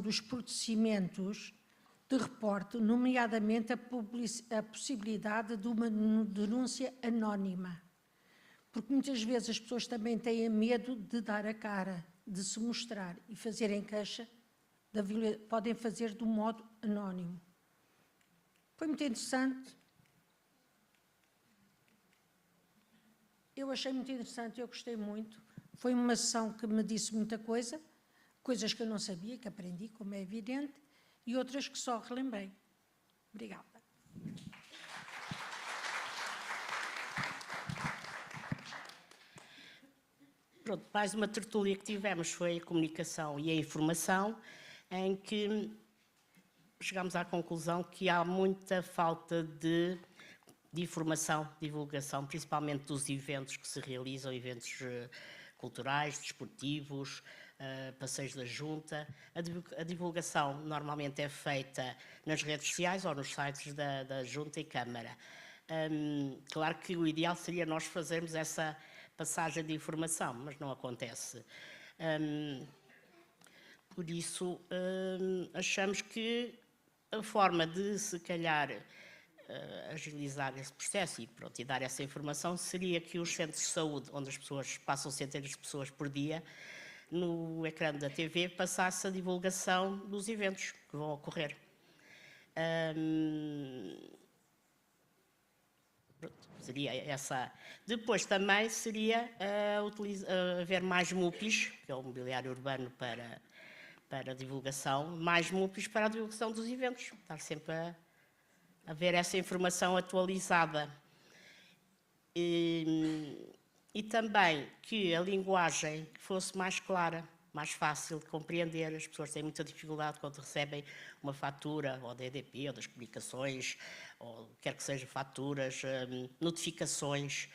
dos procedimentos de reporte, nomeadamente a possibilidade de uma denúncia anónima. Porque muitas vezes as pessoas também têm medo de dar a cara, de se mostrar e fazerem queixa, podem fazer de um modo anónimo. Foi muito interessante. Eu achei muito interessante, eu gostei muito. Foi uma sessão que me disse muita coisa, coisas que eu não sabia, que aprendi, como é evidente, e outras que só relembrei. Obrigada. Pronto, mais uma tertúlia que tivemos foi a comunicação e a informação, em que chegámos à conclusão que há muita falta de informação, divulgação, principalmente dos eventos que se realizam, eventos culturais, desportivos, passeios da Junta. A divulgação normalmente é feita nas redes sociais ou nos sites da Junta e Câmara. Claro que o ideal seria nós fazermos essa passagem de informação, mas não acontece. Por isso, achamos que a forma de, se calhar, agilizar esse processo e dar essa informação seria que os centros de saúde, onde as pessoas passam centenas de pessoas por dia, no ecrã da TV passasse a divulgação dos eventos que vão ocorrer. Seria essa. Depois também seria haver mais MUPIs, que é o mobiliário urbano para a divulgação, mais MUPIs para a divulgação dos eventos. Estar sempre a ver essa informação atualizada. E também que a linguagem fosse mais clara, mais fácil de compreender. As pessoas têm muita dificuldade quando recebem uma fatura, ou da EDP, ou das comunicações, ou quer que seja faturas, notificações,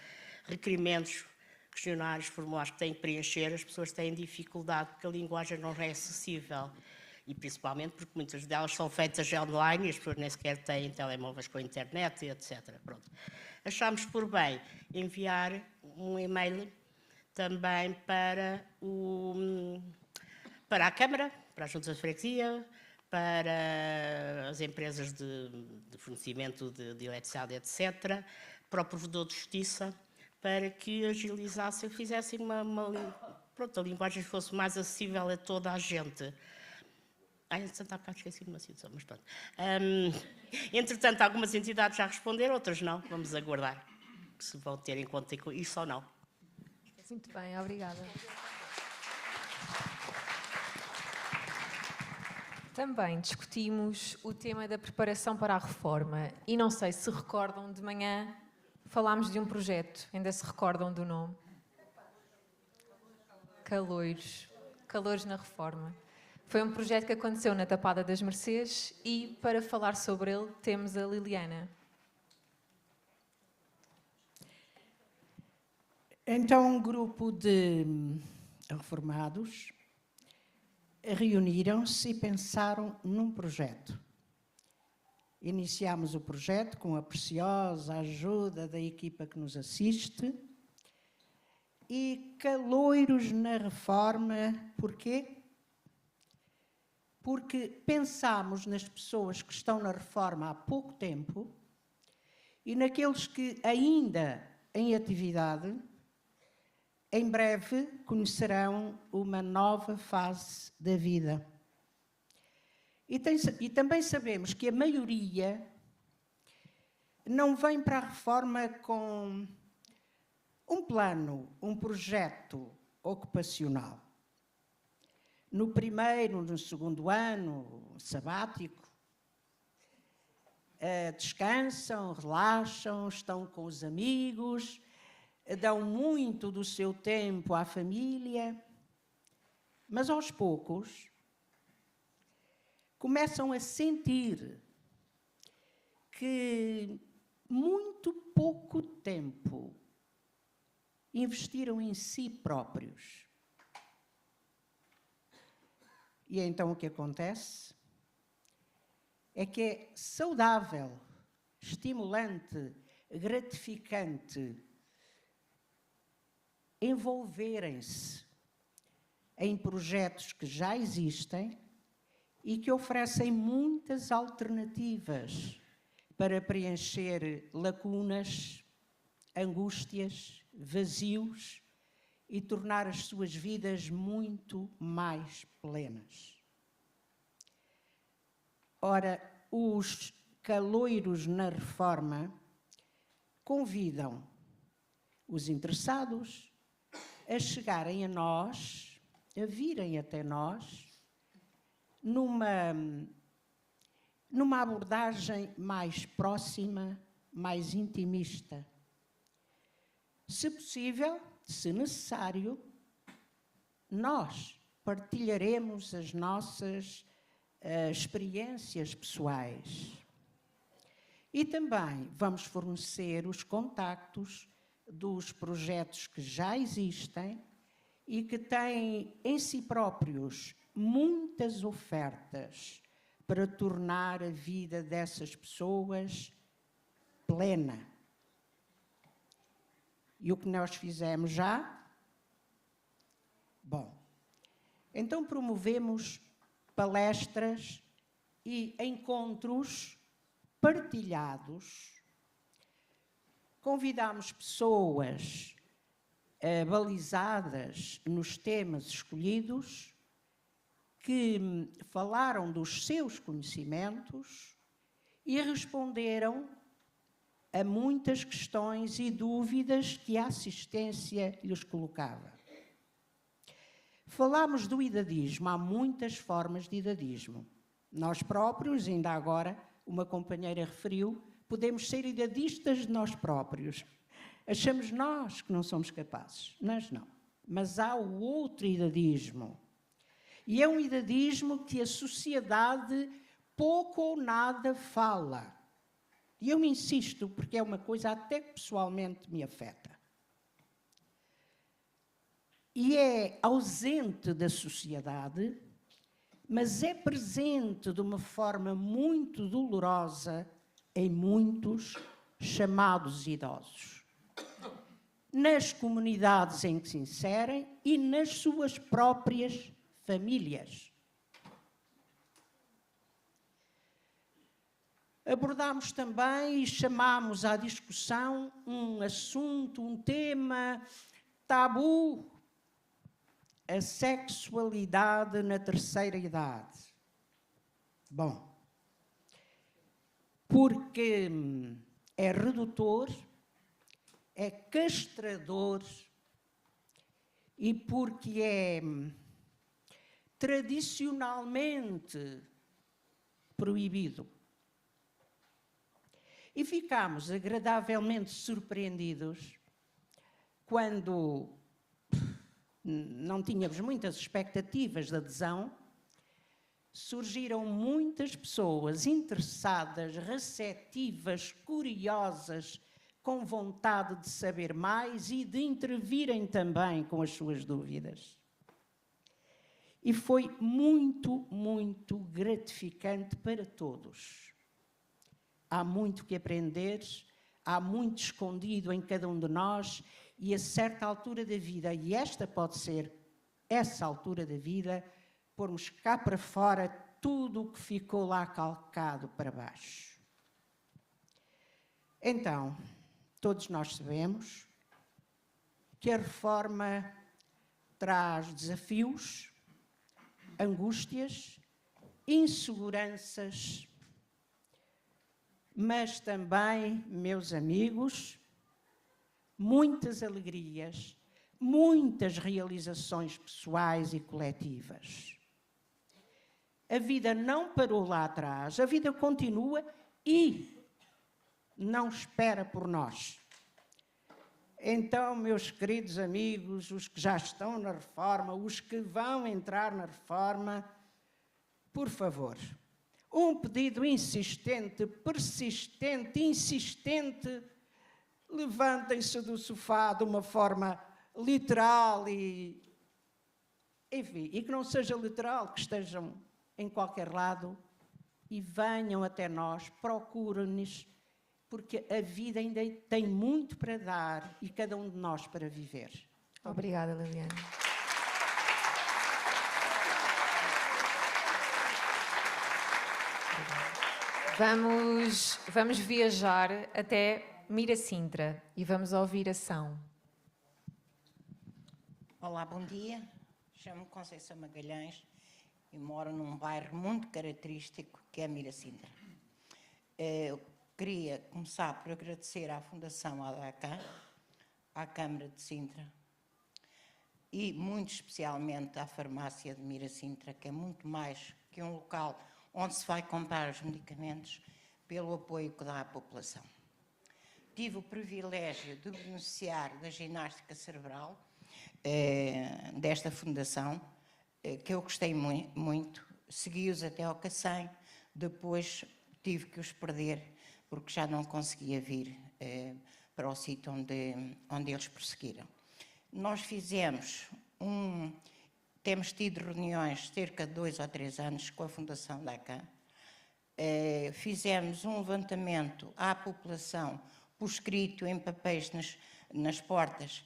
requerimentos, questionários, formulários que têm que preencher. As pessoas têm dificuldade porque a linguagem não é acessível. E principalmente porque muitas delas são feitas online e as pessoas nem sequer têm telemóveis com internet, etc. Pronto. Achámos por bem enviar um e-mail também para a Câmara, para a Junta de Freguesia, para as empresas de fornecimento de eletricidade, etc., para o Provedor de Justiça, para que agilizassem, fizessem a linguagem fosse mais acessível a toda a gente. Entretanto, há bocado esqueci de uma situação, mas pronto. Entretanto, algumas entidades já responderam, outras não. Vamos aguardar se vão ter em conta isso ou não. Muito bem, obrigada. Também discutimos o tema da preparação para a reforma e não sei se recordam, de manhã falámos de um projeto, ainda se recordam do nome? Caloiros na Reforma. Foi um projeto que aconteceu na Tapada das Mercês e, para falar sobre ele, temos a Liliana. Então, um grupo de reformados reuniram-se e pensaram num projeto. Iniciámos o projeto com a preciosa ajuda da equipa que nos assiste e Caloiros na Reforma, porquê? Porque pensámos nas pessoas que estão na reforma há pouco tempo e naqueles que ainda em atividade, em breve conhecerão uma nova fase da vida. E também sabemos que a maioria não vem para a reforma com um plano, um projeto ocupacional. No primeiro, no segundo ano sabático, descansam, relaxam, estão com os amigos, dão muito do seu tempo à família, mas aos poucos começam a sentir que muito pouco tempo investiram em si próprios. E então o que acontece é que é saudável, estimulante, gratificante envolverem-se em projetos que já existem e que oferecem muitas alternativas para preencher lacunas, angústias, vazios e tornar as suas vidas muito mais plenas. Ora, os caloiros na reforma convidam os interessados a chegarem a nós, a virem até nós, numa abordagem mais próxima, mais intimista. Se possível, se necessário, nós partilharemos as nossas experiências pessoais. E também vamos fornecer os contactos dos projetos que já existem e que têm em si próprios muitas ofertas para tornar a vida dessas pessoas plena. E o que nós fizemos já? Bom, então promovemos palestras e encontros partilhados. Convidámos pessoas balizadas nos temas escolhidos, que falaram dos seus conhecimentos e responderam a muitas questões e dúvidas que a assistência lhes colocava. Falámos do idadismo, há muitas formas de idadismo. Nós próprios, ainda agora, uma companheira referiu, podemos ser idadistas de nós próprios. Achamos nós que não somos capazes. Nós não. Mas há o outro idadismo. E é um idadismo que a sociedade pouco ou nada fala. E eu me insisto, porque é uma coisa até que pessoalmente me afeta. E é ausente da sociedade, mas é presente de uma forma muito dolorosa em muitos chamados idosos. Nas comunidades em que se inserem e nas suas próprias famílias. Abordámos também e chamámos à discussão um assunto, um tema tabu, a sexualidade na terceira idade. Bom, porque é redutor, é castrador e porque é tradicionalmente proibido. E ficámos agradavelmente surpreendidos quando não tínhamos muitas expectativas de adesão, surgiram muitas pessoas interessadas, receptivas, curiosas, com vontade de saber mais e de intervirem também com as suas dúvidas. E foi muito, muito gratificante para todos. Há muito que aprender, há muito escondido em cada um de nós e a certa altura da vida, e esta pode ser essa altura da vida, pormos cá para fora tudo o que ficou lá calcado para baixo. Então, todos nós sabemos que a reforma traz desafios, angústias, inseguranças, mas também, meus amigos, muitas alegrias, muitas realizações pessoais e coletivas. A vida não parou lá atrás, a vida continua e não espera por nós. Então, meus queridos amigos, os que já estão na reforma, os que vão entrar na reforma, por favor, um pedido insistente, persistente, insistente, levantem-se do sofá de uma forma literal e, enfim, e que não seja literal, que estejam em qualquer lado e venham até nós, procurem-nos, porque a vida ainda tem muito para dar e cada um de nós para viver. Obrigada, Liliana. Vamos viajar até Mirasintra e vamos ouvir ação. Olá, bom dia. Chamo-me Conceição Magalhães e moro num bairro muito característico que é Mirasintra. Eu queria começar por agradecer à Fundação ADACAN, à Câmara de Sintra e muito especialmente à farmácia de Mirasintra, que é muito mais que um local onde se vai comprar os medicamentos, pelo apoio que dá à população. Tive o privilégio de beneficiar da ginástica cerebral desta fundação, que eu gostei muito, segui-os até ao Cacém, depois tive que os perder, porque já não conseguia vir para o sítio onde eles prosseguiram. Nós temos tido reuniões cerca de 2 ou 3 anos com a Fundação DACAN, fizemos um levantamento à população por escrito em papéis nas portas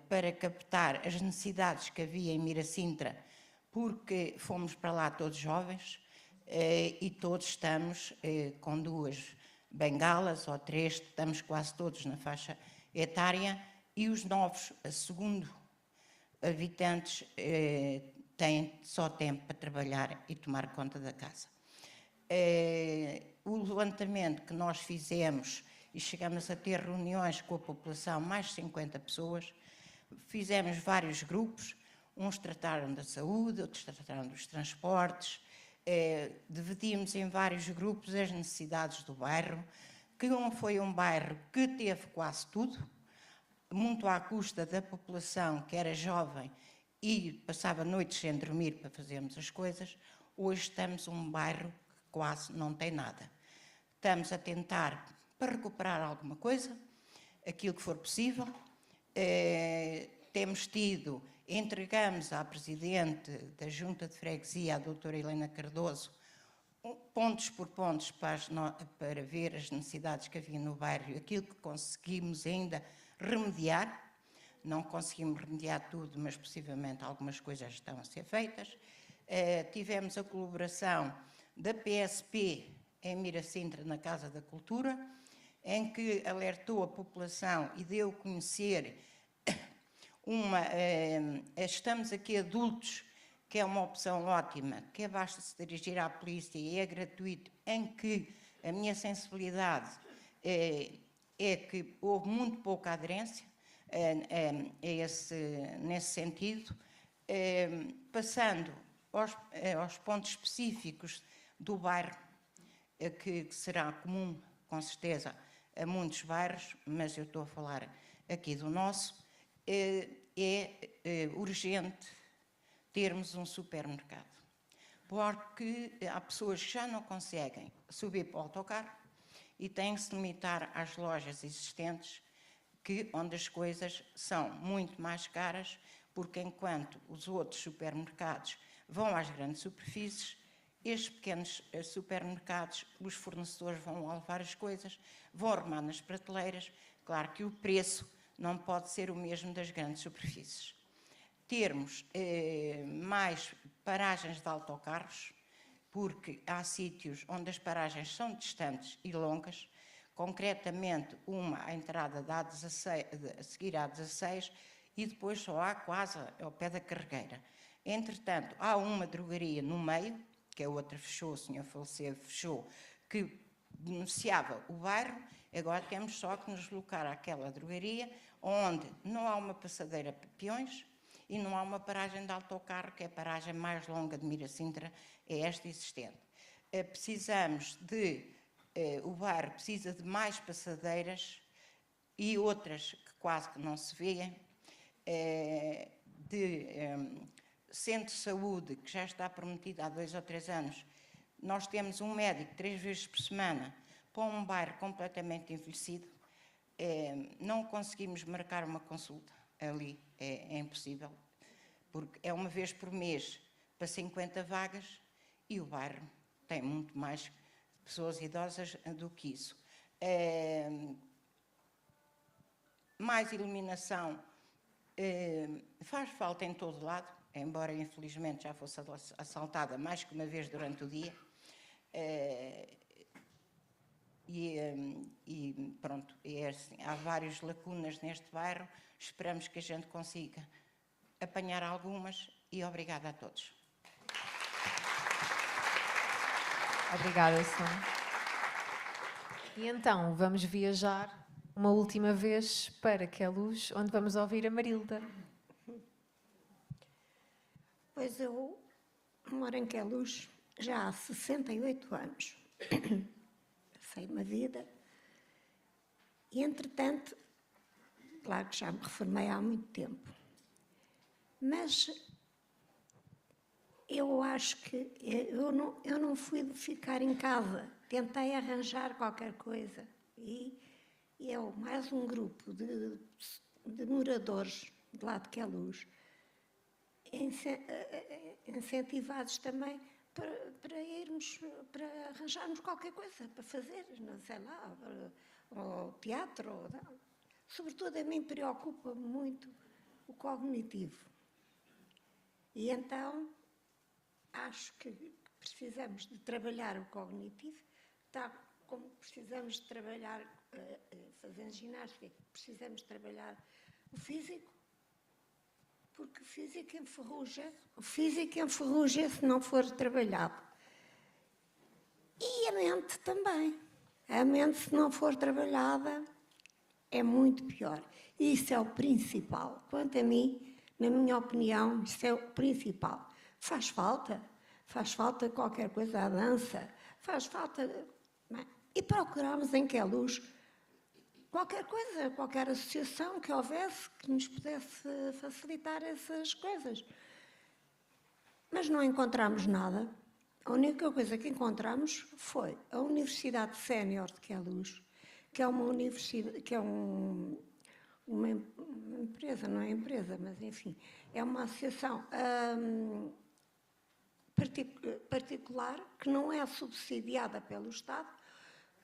para captar as necessidades que havia em Mirasintra, porque fomos para lá todos jovens e todos estamos com 2 bengalas ou 3, estamos quase todos na faixa etária e os novos, segundo habitantes, têm só tempo para trabalhar e tomar conta da casa. O levantamento que nós fizemos e chegamos a ter reuniões com a população, mais de 50 pessoas, fizemos vários grupos, uns trataram da saúde, outros trataram dos transportes, dividimos em vários grupos as necessidades do bairro, que foi um bairro que teve quase tudo, muito à custa da população que era jovem e passava noites sem dormir para fazermos as coisas. Hoje estamos um bairro que quase não tem nada. Estamos a tentar para recuperar alguma coisa, aquilo que for possível. Entregamos à Presidente da Junta de Freguesia, a doutora Helena Cardoso, pontos por pontos para ver as necessidades que havia no bairro, aquilo que conseguimos ainda remediar. Não conseguimos remediar tudo, mas possivelmente algumas coisas estão a ser feitas. Tivemos a colaboração da PSP em Mirasintra, na Casa da Cultura, em que alertou a população e deu a conhecer Estamos Aqui Adultos, que é uma opção ótima, que basta se dirigir à polícia e é gratuito, em que a minha sensibilidade é que houve muito pouca aderência nesse sentido, passando aos pontos específicos do bairro, que será comum, com certeza, a muitos bairros, mas eu estou a falar aqui do nosso. É urgente termos um supermercado, porque há pessoas que já não conseguem subir para o autocarro e têm que se limitar às lojas existentes, onde as coisas são muito mais caras, porque enquanto os outros supermercados vão às grandes superfícies, estes pequenos supermercados, os fornecedores vão levar as coisas, vão arrumar nas prateleiras. Claro que o preço não pode ser o mesmo das grandes superfícies. Termos mais paragens de autocarros, porque há sítios onde as paragens são distantes e longas, concretamente uma à entrada da A16, a seguir à A16, e depois só há quase ao pé da carregueira. Entretanto, há uma drogaria no meio, que a outra fechou, o senhor faleceu, fechou, que denunciava o bairro. Agora temos só que nos deslocar àquela drogaria, onde não há uma passadeira para peões e não há uma paragem de autocarro, que é a paragem mais longa de Mirasintra, é esta existente. O bairro precisa de mais passadeiras e outras que quase que não se vêem, centro de saúde, que já está prometido há 2 ou 3 anos. Nós temos um médico 3 vezes por semana para um bairro completamente envelhecido. Não conseguimos marcar uma consulta ali, é impossível, porque é uma vez por mês para 50 vagas e o bairro tem muito mais pessoas idosas do que isso. Mais iluminação faz falta em todo lado, embora infelizmente já fosse assaltada mais que uma vez durante o dia. E pronto, é assim, há várias lacunas neste bairro, esperamos que a gente consiga apanhar algumas e obrigada a todos. Obrigada, Sónia. E então, vamos viajar uma última vez para Queluz, onde vamos ouvir a Marilda. Pois eu moro em Queluz já há 68 anos. Passei uma vida e, entretanto, claro que já me reformei há muito tempo, mas eu acho que eu não fui de ficar em casa, tentei arranjar qualquer coisa e mais um grupo de moradores de lá de Queluz, incentivados também para irmos, para arranjarmos qualquer coisa para fazer, não sei lá, ou teatro. Sobretudo a mim preocupa muito o cognitivo. E então acho que precisamos de trabalhar o cognitivo, tal como precisamos de trabalhar, fazendo ginástica, precisamos de trabalhar o físico, porque o físico enferruja se não for trabalhado. E a mente também. A mente, se não for trabalhada, é muito pior. Isso é o principal. Quanto a mim, na minha opinião, isso é o principal. Faz falta qualquer coisa, a dança, faz falta. E procuramos em Queluz qualquer coisa, qualquer associação que houvesse que nos pudesse facilitar essas coisas. Mas não encontramos nada. A única coisa que encontramos foi a Universidade Sénior de Queluz, que é uma universidade, que é uma empresa, não é empresa, mas enfim, é uma associação particular que não é subsidiada pelo Estado,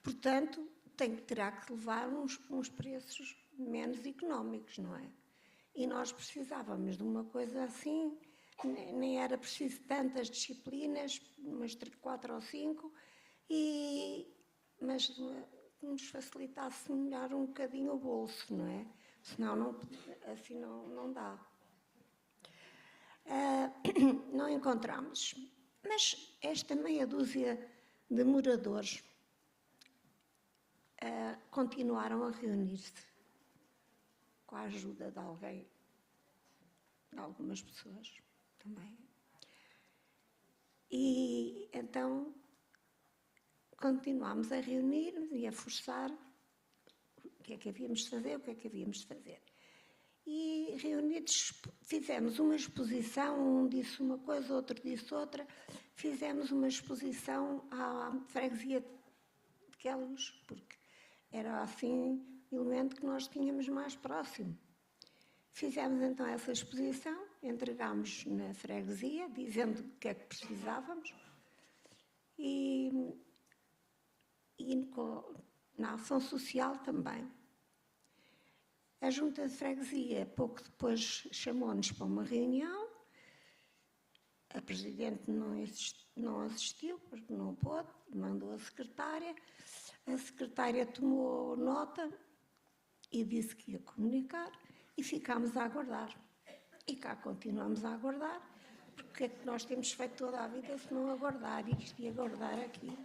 portanto, terá que levar uns preços menos económicos, não é? E nós precisávamos de uma coisa assim, nem era preciso tantas disciplinas, umas 4 ou 5, mas nos facilitasse melhor um bocadinho o bolso, não é? Senão assim não dá. Não encontramos. Mas esta meia dúzia de moradores continuaram a reunir-se com a ajuda de alguém, de algumas pessoas também. E então continuámos a reunir-nos e a forçar o que é que havíamos de fazer, E reunidos fizemos uma exposição, um disse uma coisa, outro disse outra, fizemos uma exposição à freguesia de Queluz, porque era assim o elemento que nós tínhamos mais próximo. Fizemos então essa exposição, entregámos na freguesia, dizendo o que é que precisávamos, e na ação social também. A Junta de Freguesia, pouco depois, chamou-nos para uma reunião. A Presidente não assistiu, porque não pôde, mandou a Secretária. A Secretária tomou nota e disse que ia comunicar e ficámos a aguardar. E cá continuamos a aguardar, porque é que nós temos feito toda a vida se não aguardar isto e aguardar aquilo.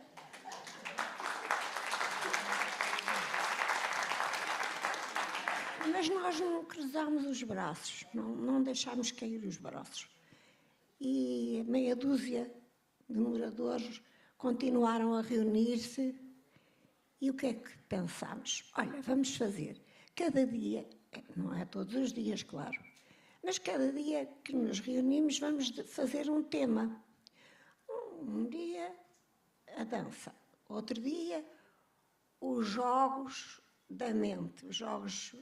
Mas nós não cruzámos os braços, não deixámos cair os braços. E meia dúzia de moradores continuaram a reunir-se. E o que é que pensámos? Olha, vamos fazer cada dia, não é todos os dias, claro, mas cada dia que nos reunimos vamos fazer um tema. Um dia a dança, outro dia os jogos da mente, os jogos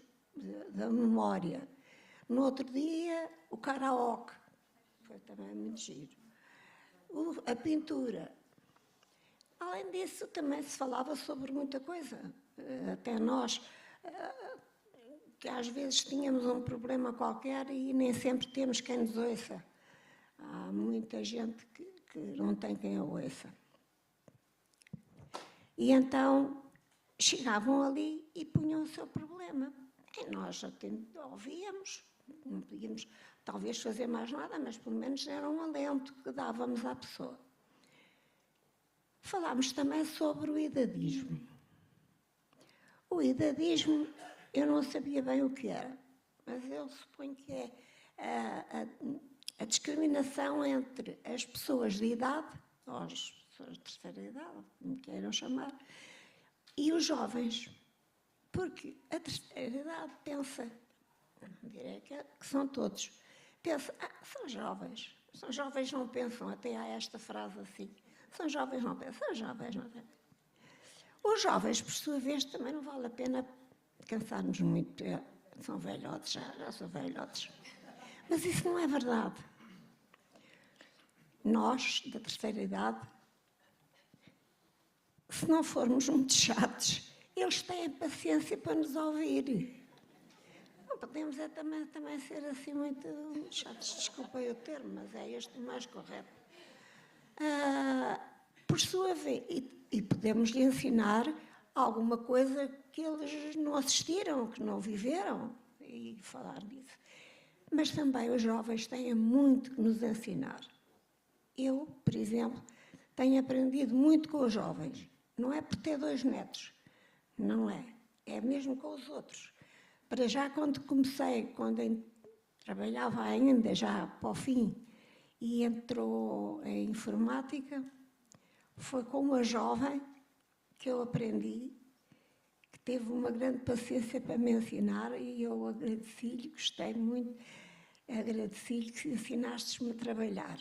da memória. No outro dia, o karaoke, foi também muito giro. A pintura. Além disso, também se falava sobre muita coisa. Até nós, que às vezes tínhamos um problema qualquer e nem sempre temos quem nos ouça. Há muita gente que não tem quem a ouça. E então, chegavam ali e punham o seu problema. E nós ouvíamos, não podíamos talvez fazer mais nada, mas pelo menos era um alento que dávamos à pessoa. Falámos também sobre o idadismo. O idadismo, eu não sabia bem o que era, mas eu suponho que é a discriminação entre as pessoas de idade, ou as pessoas de terceira idade, como queiram chamar, e os jovens. Porque a terceira idade pensa, não direi que são todos, pensa, são jovens. São jovens, não pensam, até há esta frase assim, são jovens, não pensam, são jovens, não pensam. Os jovens, por sua vez, também não vale a pena cansar-nos muito, são velhotes, já são velhotes. Mas isso não é verdade. Nós, da terceira idade, se não formos muito chatos, eles têm paciência para nos ouvir. Não podemos também ser assim muito chatos, desculpem o termo, mas é este o mais correto. Por sua vez, e podemos lhe ensinar alguma coisa que eles não assistiram, que não viveram, e falar disso. Mas também os jovens têm muito que nos ensinar. Eu, por exemplo, tenho aprendido muito com os jovens. Não é por ter 2 netos, não é. É mesmo com os outros. Para já, quando trabalhava ainda, já para o fim, e entrou em informática, foi com uma jovem que eu aprendi, que teve uma grande paciência para me ensinar, e eu agradeci-lhe, gostei muito, agradeci-lhe que ensinaste-me a trabalhar.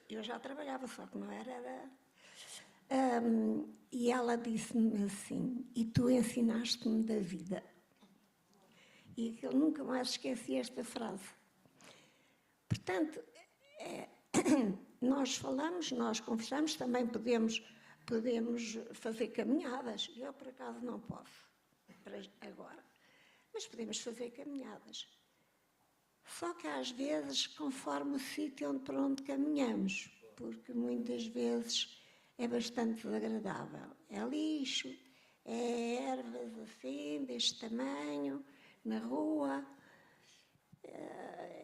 Eu já trabalhava, só que não era... e ela disse-me assim, e tu ensinaste-me da vida. E eu nunca mais esqueci esta frase. Portanto, nós falamos, nós conversamos, também podemos fazer caminhadas. Eu, por acaso, não posso, para agora. Mas podemos fazer caminhadas. Só que, às vezes, conforme o sítio para onde caminhamos, porque muitas vezes é bastante desagradável. É lixo, é ervas assim, deste tamanho, na rua,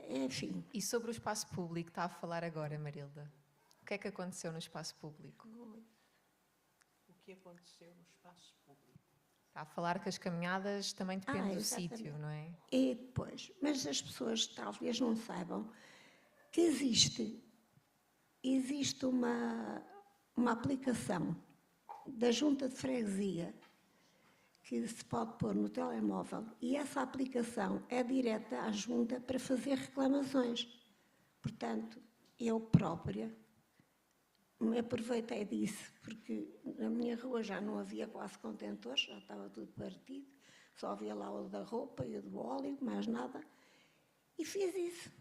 enfim. E sobre o espaço público, está a falar agora, Marilda? O que é que aconteceu no espaço público? O que aconteceu no espaço público? Está a falar que as caminhadas também dependem do Exatamente. sítio, não é? E depois, mas as pessoas talvez não saibam que existe uma aplicação da Junta de Freguesia que se pode pôr no telemóvel, e essa aplicação é direta à Junta para fazer reclamações. Portanto, eu própria me aproveitei disso, porque na minha rua já não havia quase contentores, já estava tudo partido, só havia lá o da roupa e o do óleo, mais nada, e fiz isso.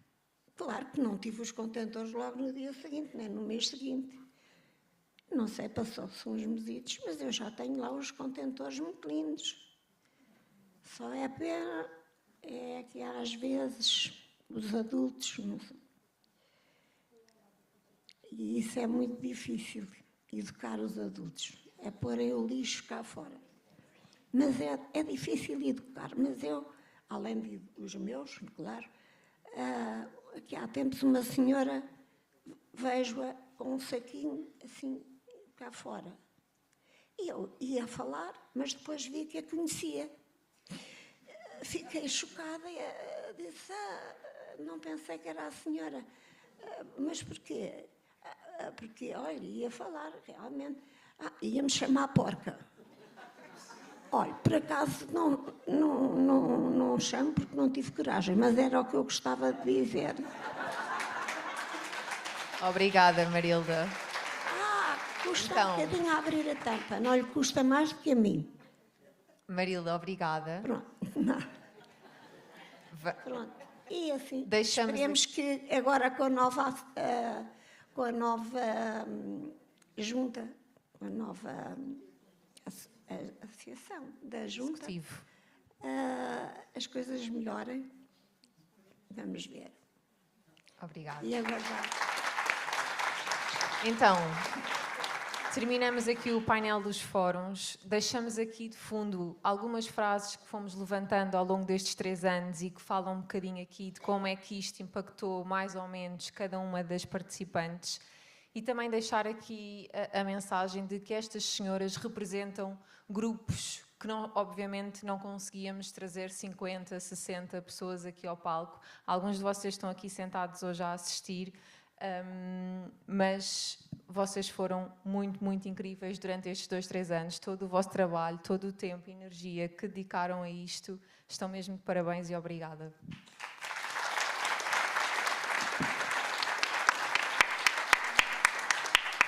Claro que não tive os contentores logo no dia seguinte, nem no mês seguinte. Não sei, passou-se uns mesitos, mas eu já tenho lá os contentores muito lindos. Só é pena é que às vezes os adultos, não sei, e isso é muito difícil, educar os adultos, é porem o lixo cá fora. Mas é difícil educar, mas eu, além dos meus, claro, aqui há tempos uma senhora, vejo-a com um saquinho assim, cá fora. E eu ia falar, mas depois vi que a conhecia. Fiquei chocada e disse, não pensei que era a senhora. Mas porquê? Porque, olha, ia falar realmente. Ia-me chamar porca. Olha, por acaso não chamo porque não tive coragem, mas era o que eu gostava de dizer. Obrigada, Marilda. Custa Então, um bocadinho a abrir a tampa, não lhe custa mais do que a mim. Marilda, obrigada. Pronto. Pronto. E assim, Deixamos esperemos que agora com a nova junta, com a nova associação da junta, as coisas melhorem. Vamos ver. Obrigada. E aguardar. Então, Terminamos aqui o painel dos fóruns. Deixamos aqui de fundo algumas frases que fomos levantando ao longo destes 3 anos e que falam um bocadinho aqui de como é que isto impactou mais ou menos cada uma das participantes. E também deixar aqui a mensagem de que estas senhoras representam grupos que obviamente não conseguíamos trazer 50, 60 pessoas aqui ao palco. Alguns de vocês estão aqui sentados hoje a assistir, mas vocês foram muito, muito incríveis durante estes 2, 3 anos. Todo o vosso trabalho, todo o tempo e energia que dedicaram a isto, estão mesmo de parabéns e obrigada.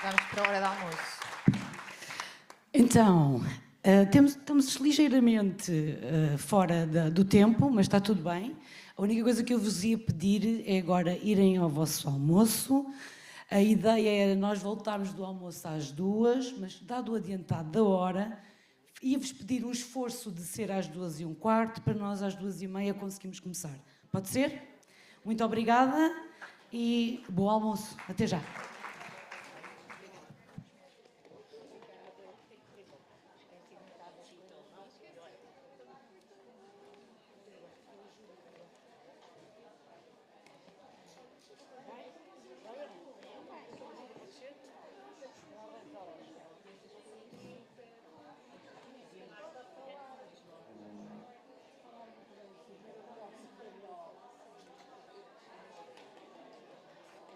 Vamos para a hora de almoço. Então, estamos ligeiramente fora do tempo, mas está tudo bem. A única coisa que eu vos ia pedir é agora irem ao vosso almoço. A ideia era nós voltarmos do almoço às 2, mas dado o adiantado da hora, ia-vos pedir um esforço de ser às 2h15 para nós às 2h30 conseguirmos começar. Pode ser? Muito obrigada e bom almoço. Até já.